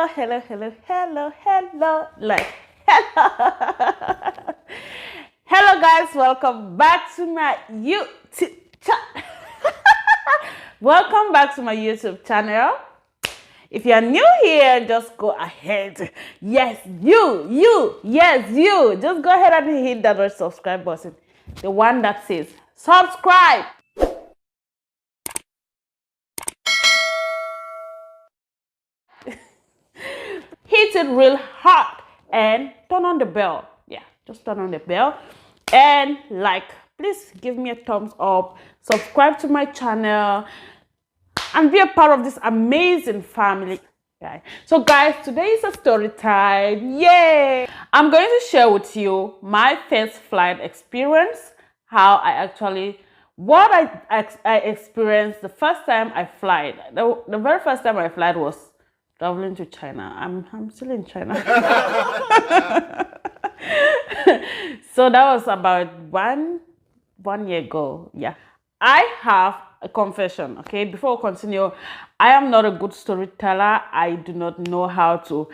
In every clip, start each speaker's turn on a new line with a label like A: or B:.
A: Hello. Like, hello. Hello, guys. Welcome back to my YouTube channel. Welcome back to my YouTube channel. If you are new here, just go ahead. Yes, you. Just go ahead and hit that red subscribe button. The one that says subscribe. Hit it real hard and turn on the bell. Yeah, just turn on the bell and please give me a thumbs up, subscribe to my channel and be a part of this amazing family. Okay. So guys, today is a story time. Yay! I'm going to share with you my first flight experience, how I actually what I experienced the first time I flight. The very first time I flight was traveling to China. I'm still in China. So that was about one year ago. Yeah. I have a confession, okay? Before we continue, I am not a good storyteller. I do not know how to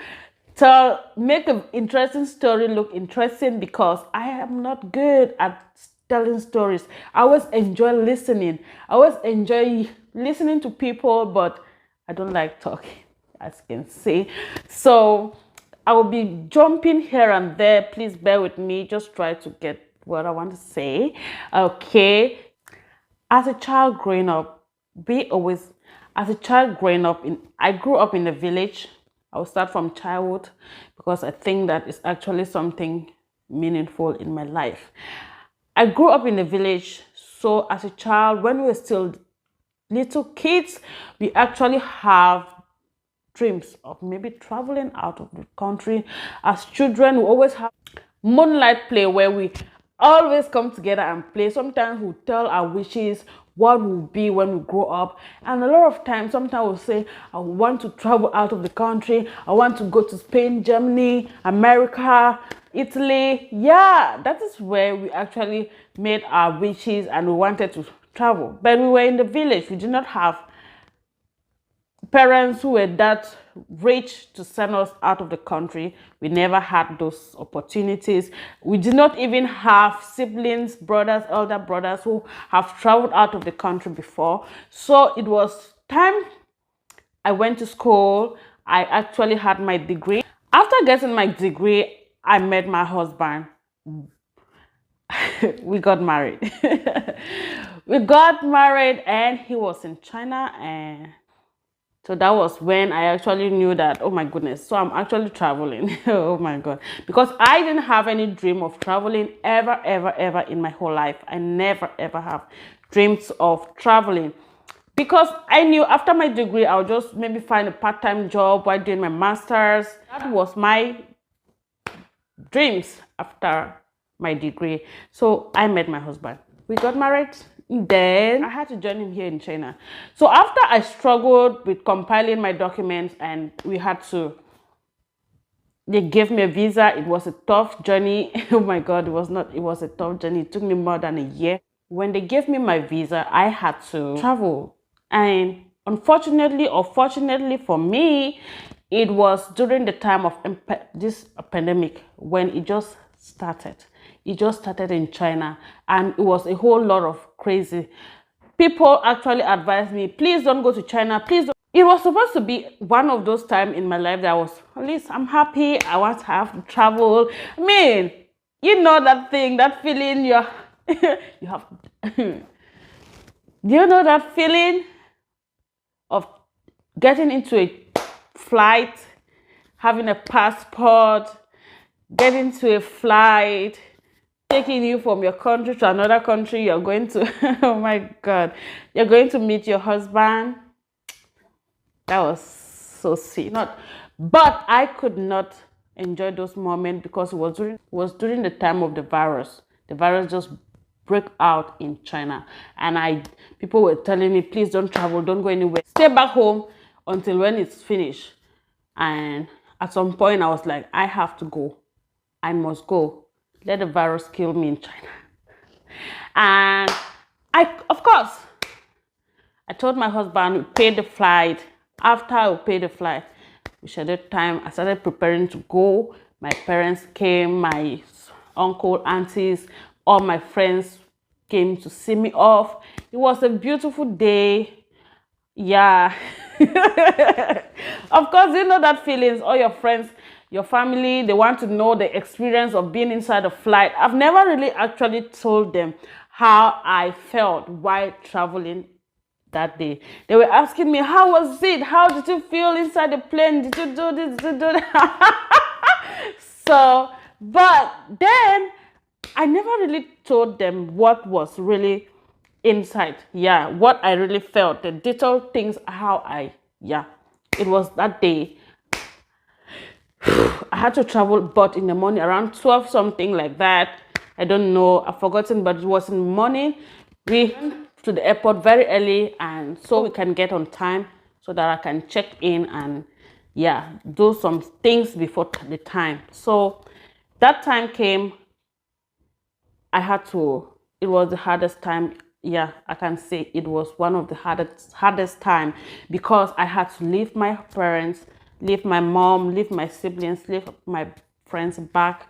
A: make an interesting story look interesting because I am not good at telling stories. I always enjoy listening. I always enjoy listening to people, but I don't like talking, as you can see. So I will be jumping here and there. Please bear with me. Just try to get what I want to say. Okay. As a child growing up, I grew up in a village. I will start from childhood because I think that is actually something meaningful in my life. I grew up in a village. So as a child, when we were still little kids, we actually have dreams of maybe traveling out of the country. As children, we always have moonlight play where we always come together and play. Sometimes we tell our wishes, what will be when we grow up, and a lot of times sometimes we'll say, I want to travel out of the country, I want to go to Spain, Germany, America, Italy. Yeah, that is where we actually made our wishes and we wanted to travel. But we were in the village. We did not have parents who were that rich to send us out of the country. We never had those opportunities. We did not even have siblings, brothers, elder brothers who have traveled out of the country before. So it was time I went to school. I actually had my degree. After getting my degree, I met my husband. We got married. We got married and he was in China, and so that was when I actually knew that, oh my goodness, so I'm actually traveling. Oh my God. Because I didn't have any dream of traveling ever in my whole life. I never ever have dreams of traveling. Because I knew after my degree, I'll just maybe find a part-time job while doing my master's. That was my dreams after my degree. So I met my husband. We got married. Then I had to join him here in China. So after I struggled with compiling my documents and they gave me a visa. It was a tough journey. Oh my God, it was a tough journey. It took me more than a year. When they gave me my visa, I had to travel. And unfortunately or fortunately for me, it was during the time of this pandemic when it just started. It just started in China and it was a whole lot of crazy. People actually advised me, please don't go to China, please don't. It was supposed to be one of those times in my life that at least I'm happy, I want to have to travel. I mean, you know that thing, that feeling you have. Do you know that feeling of getting into a flight, having a passport, getting to a flight, taking you from your country to another country, you're going to, oh my God, you're going to meet your husband. That was so sweet. But I could not enjoy those moments because it was during the time of the virus. The virus just broke out in China. And people were telling me, please don't travel, don't go anywhere. Stay back home until when it's finished. And at some point I was like, I have to go. I must go. Let the virus kill me in China. And of course, I told my husband we paid the flight. After I paid the flight, We scheduled time. I started preparing to go. My parents came, my uncle, aunties, all my friends came to see me off. It was a beautiful day. Yeah. Of course, you know that feelings. All your friends, your family, they want to know the experience of being inside a flight. I've never really actually told them how I felt while traveling that day. They were asking me, how was it? How did you feel inside the plane? Did you do this? Did you do that? So, but then I never really told them what was really inside. Yeah, what I really felt, the detailed things, how it was that day. I had to travel, but in the morning, around 12 something like that. I don't know, I've forgotten, but it was in the morning. We went to the airport very early, and so we can get on time so that I can check in and do some things before the time. So that time came. I had to, it was the hardest time. Yeah, I can say it was one of the hardest time, because I had to leave my parents, leave my mom, leave my siblings, leave my friends back.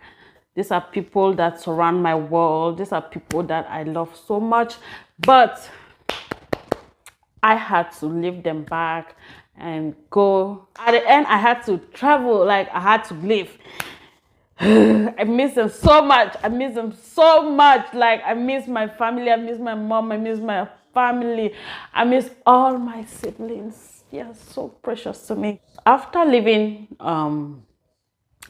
A: These are people that surround my world. These are people that I love so much, but I had to leave them back and go. At the end, I had to travel, like I had to leave. I miss them so much. I miss them so much. Like, I miss my family. I miss my mom. I miss my family. I miss all my siblings. They are so precious to me. After leaving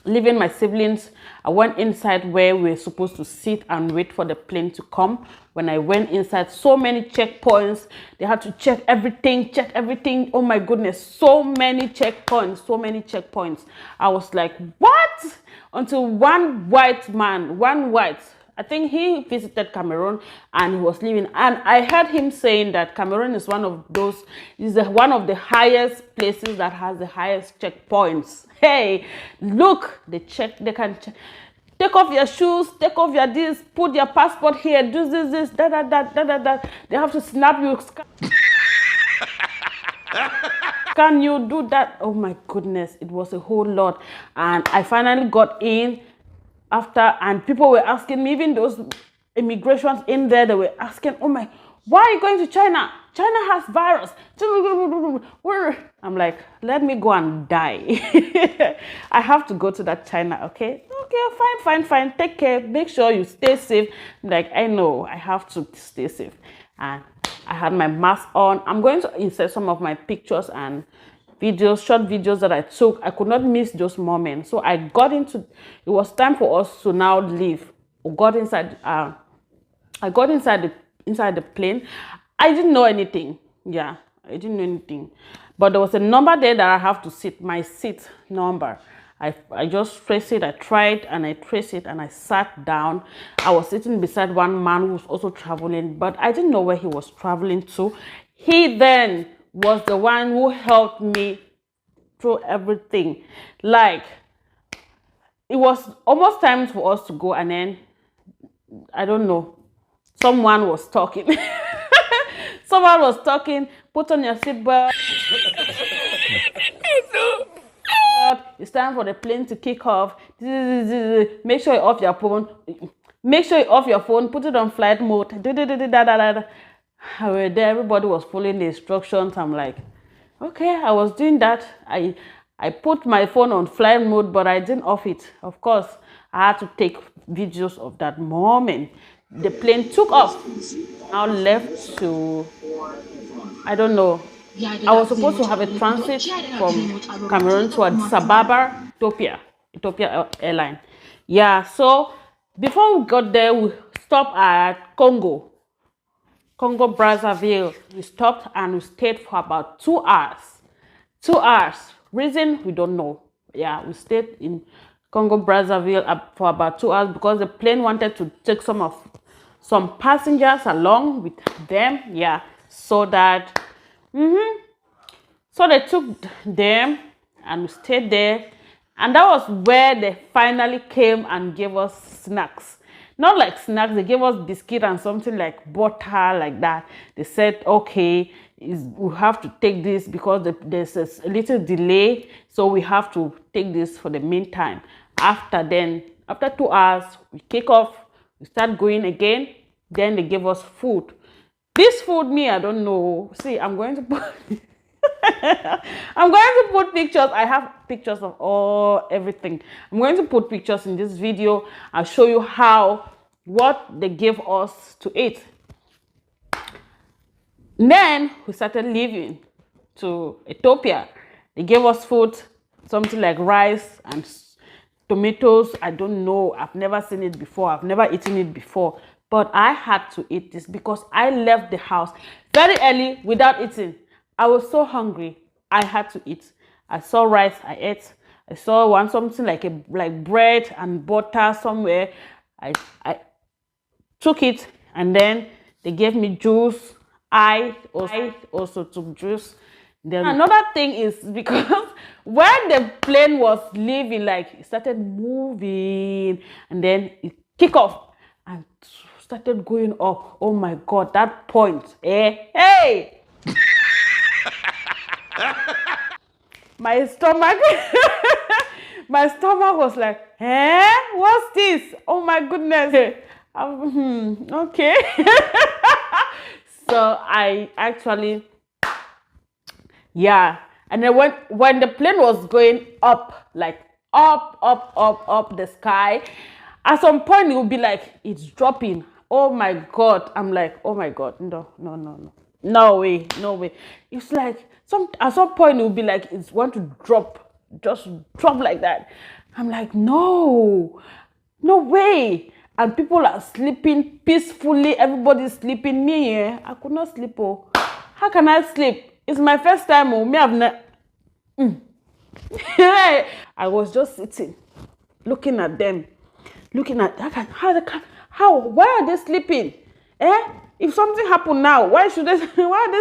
A: my siblings, I went inside where we were supposed to sit and wait for the plane to come. When I went inside, so many checkpoints. They had to check everything, oh my goodness, so many checkpoints. I was like, what? Until one white man, I think he visited Cameroon and he was living, and I heard him saying that Cameroon is one of the highest places that has the highest checkpoints. Hey, look, they can check. Take off your shoes, take off your this, put your passport here, do this, that. They have to snap you. Can you do that? Oh my goodness, it was a whole lot. And I finally got in after, and people were asking me, even those immigrations in there, they were asking, oh my, why are you going to China? China has virus. I'm like, let me go and die. I have to go to that China, okay? Okay, fine. Take care. Make sure you stay safe. I'm like, I know, I have to stay safe. And I had my mask on. I'm going to insert some of my pictures and videos, short videos that I took. I could not miss those moments. So I got into, it was time for us to now leave. I got inside the plane. I didn't know anything. Yeah, I didn't know anything. But there was a number there that I have to sit, my seat number. I just traced it. I tried and I traced it and I sat down. I was sitting beside one man who was also traveling, but I didn't know where he was traveling to. He then was the one who helped me through everything. Like, it was almost time for us to go, and then I don't know, someone was talking. Someone was talking, put on your seatbelt. It's time for the plane to kick off. Make sure you off your phone. Make sure you off your phone, put it on flight mode. I was there, everybody was following the instructions. I'm like, okay, I was doing that. I put my phone on flight mode, but I didn't off it. Of course, I had to take videos of that moment. The plane took off. Now left to, I don't know. I was supposed to have a transit from Cameroon to Addis Ababa, Ethiopia airline. Yeah, so before we got there, we stopped at Congo Brazzaville. We stopped and we stayed for about 2 hours. 2 hours. Reason, we don't know. Yeah, we stayed in Congo Brazzaville for about 2 hours because the plane wanted to take some passengers along with them. Yeah, so that so they took them and we stayed there, and that was where they finally came and gave us snacks. Not like snacks, they gave us biscuit and something like butter, like that. They said, okay, we have to take this because there's a little delay, so we have to take this for the meantime. After 2 hours, we kick off, we start going again. Then they gave us food. This food, me, I don't know. See, I'm going to put I'm going to put pictures. I have pictures of everything. I'm going to put pictures in this video. I'll show you what they gave us to eat. Then we started leaving to Ethiopia. They gave us food, something like rice and tomatoes. I don't know. I've never seen it before. I've never eaten it before. But I had to eat this because I left the house very early without eating. I was so hungry. I had to eat. I saw rice. I ate. I saw something like bread and butter somewhere. I took it, and then they gave me juice. I also took juice. Then another thing is because when the plane was leaving, like it started moving, and then it kicked off and started going up. Oh my God, that point. Hey! My stomach was like, what's this? Oh my goodness. Okay. So I actually, and then when the plane was going up, like up the sky, at some point it would be like it's dropping. Oh my God. I'm like, oh my God, no way. It's like at some point it would be like it's want to drop, just drop like that. I'm like, no way. And people are sleeping peacefully. Everybody's sleeping. Me, I could not sleep. Oh, how can I sleep? It's my first time. Oh, me, I've not. I was just sitting, looking at them, why are they sleeping? If something happened now, why are they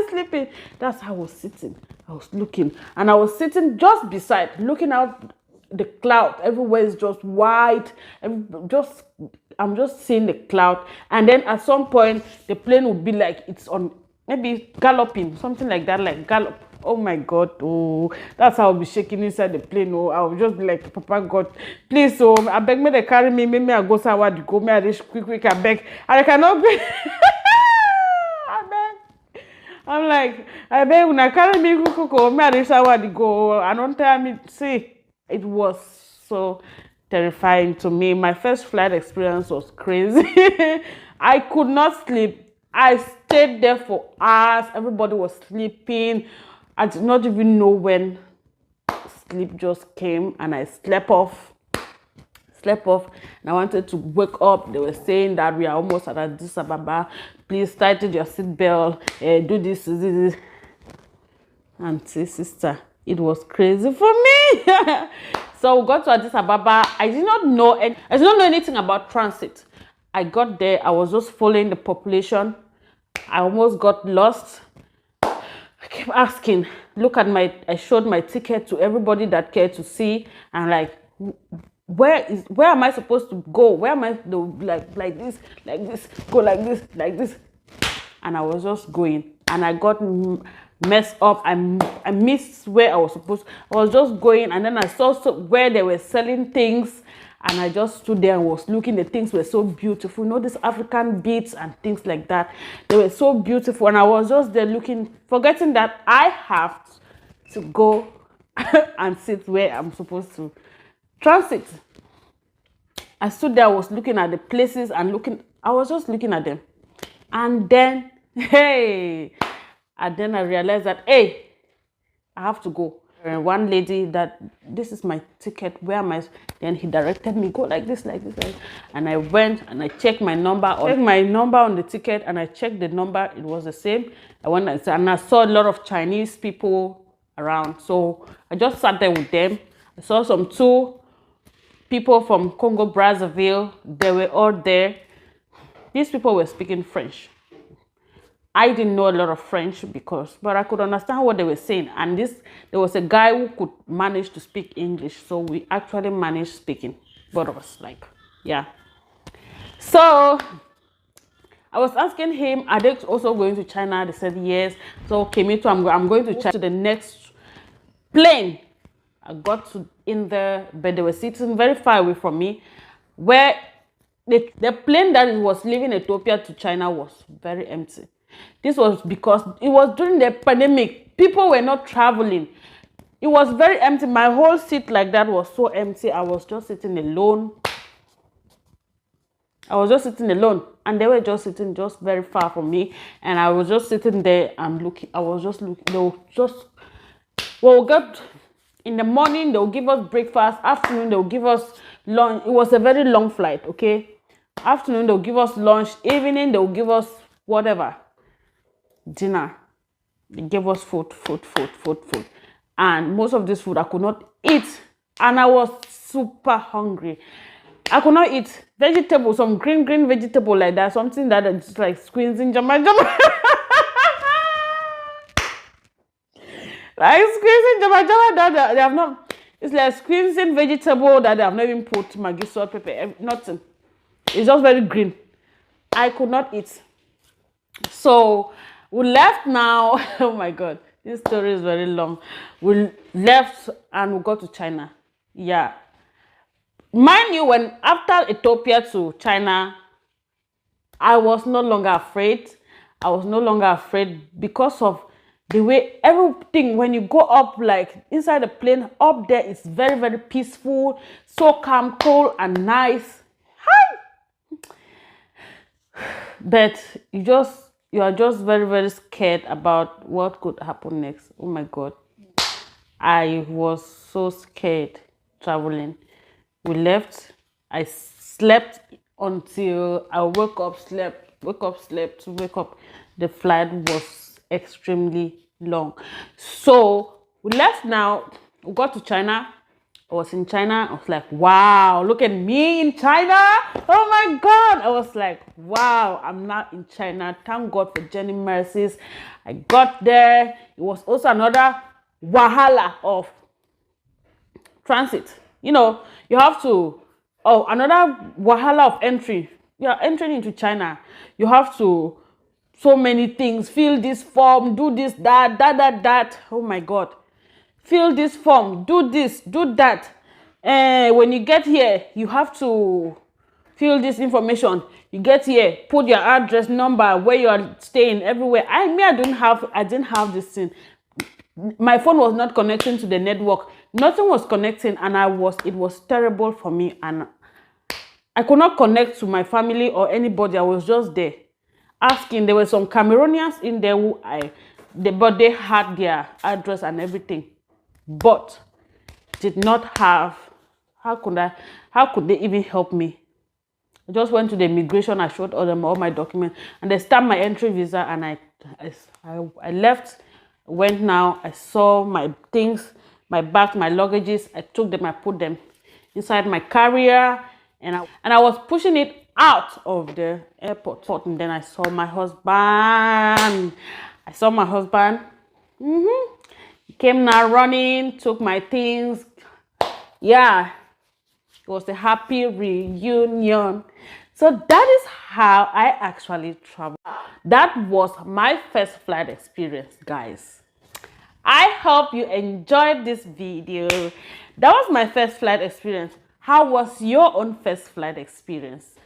A: sleeping? That's how I was sitting. I was looking, and I was sitting just beside, looking out the cloud. Everywhere is just white. I'm just seeing the cloud, and then at some point the plane would be like it's on, maybe galloping, something like that, like gallop. Oh my God, oh, that's how I'll be shaking inside the plane. Oh, I'll just be like, Papa God, please, I beg me to carry me, maybe I go somewhere to go, me I reach quick, I beg, and I cannot be. I beg. I'm like, I beg when I carry me, me I reach somewhere to go, and don't tell me. See, it was so terrifying to me. My first flight experience was crazy. I could not sleep. I stayed there for hours. Everybody was sleeping. I did not even know when sleep just came, and I slept off. And I wanted to wake up. They were saying that we are almost at Addis Ababa. Please tighten your seatbelt. Do this. And say, sister, it was crazy for me. So we got to Addis Ababa. I did not know anything about transit. I got there. I was just following the population. I almost got lost. I kept asking. I showed my ticket to everybody that cared to see, and like, where am I supposed to go? Where am I like this, go like this, and I was just going, and I got messed up. I missed where I was supposed. I was just going, and then I saw where they were selling things, and I just stood there and was looking. The things were so beautiful, these African beads and things like that. They were so beautiful, and I was just there looking, forgetting that I have to go and sit where I'm supposed to transit. I stood there, I was looking at the places and I was just looking at them, and then I realized that, I have to go. And one lady that, this is my ticket, where am I? Then he directed me, go like this. And I went and I checked my number on the ticket, and I checked the number. It was the same. I went and I saw a lot of Chinese people around. So I just sat there with them. I saw two people from Congo Brazzaville. They were all there. These people were speaking French. I didn't know a lot of French but I could understand what they were saying. And there was a guy who could manage to speak English. So we actually managed speaking, both of us, So I was asking him, are they also going to China? They said yes. So okay, me too. I'm going to China. To the next plane. I got to in there, but they were sitting very far away from me, where the plane that was leaving Ethiopia to China was very empty. This was because it was during the pandemic. People were not traveling. It was very empty. My whole seat like that was so empty. I was just sitting alone. And they were just sitting just very far from me. And I was just sitting there and looking. I was just looking. They will just, well, we got in the morning. They'll give us breakfast. Afternoon, they'll give us lunch. It was a very long flight, okay? Afternoon, they'll give us lunch. Evening, they'll give us whatever. Dinner. They gave us food. And most of this food I could not eat. And I was super hungry. I could not eat vegetables, some green vegetable like that, something that is like squeezing jama. Like squeezing jama that they have not. It's like squeezing vegetable that they have not even put maggi, salt, pepper, nothing. It's just very green. I could not eat. So we left now. Oh my God, this story is very long. We left and we got to China. Yeah. Mind you, when after Ethiopia to China, I was no longer afraid. I was no longer afraid because of the way everything, when you go up, like inside the plane, up there, it's very, very peaceful, so calm, cool, and nice. Hi! But you are just very, very scared about what could happen next. Oh my God. I was so scared traveling. We left. I slept until I woke up, slept. The flight was extremely long. So we left now. We got to China. I was in China. I was like, wow, look at me in China. Oh my God. I was like, wow, I'm not in China. Thank God for journey mercies. I got there. It was also another wahala of transit. You know, you have to, another wahala of entry. You are entering into China. You have to, so many things, fill this form, do this, that. Oh my God. Fill this form, do this, do that. When you get here, you have to fill this information. You get here, put your address, number, where you are staying, everywhere. I didn't have this thing. My phone was not connecting to the network. Nothing was connecting, and it was terrible for me, and I could not connect to my family or anybody. I was just there asking. There were some Cameroonians in there but they had their address and everything, but did not have. How could they even help me? I just went to the immigration. I showed them all my documents, and they stamped my entry visa, and I left. Went now. I saw my things, my bag, my luggages. I took them. I put them inside my carrier, and I was pushing it out of the airport. And then I saw my husband. He came now running, took my things. Yeah, it was a happy reunion. So that is how I actually traveled. That was my first flight experience, guys. I hope you enjoyed this video. That was my first flight experience. How was your own first flight experience?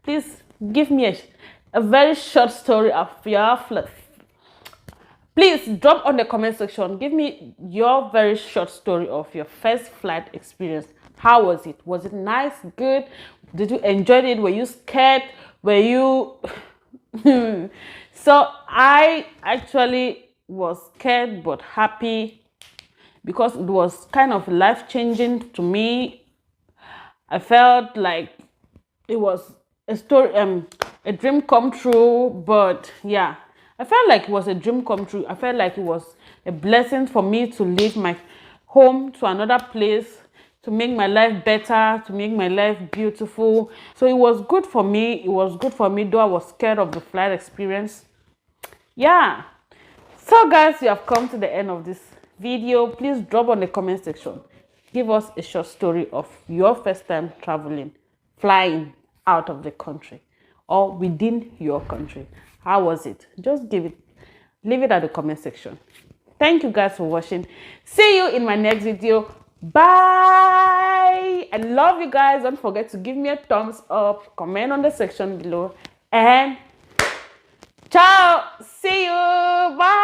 A: Please give me a very short story of your flight. Please drop on the comment section. Give me your very short story of your first flight experience. How was it? Was it nice? Good? Did you enjoy it? Were you scared? Were you... So I actually was scared but happy because it was kind of life-changing to me. I felt like it was a story, a dream come true. But yeah, I felt like it was a dream come true. I felt like it was a blessing for me to leave my home to another place, to make my life better, to make my life beautiful. So it was good for me. It was good for me, though I was scared of the flight experience. Yeah. So guys, you have come to the end of this video. Please drop on the comment section. Give us a short story of your first time traveling, flying out of the country, or within your country. How was it? Just leave it at the comment section. Thank you guys for watching. See you in my next video. Bye. I love you guys. Don't forget to give me a thumbs up, comment on the section below, and ciao. See you. Bye.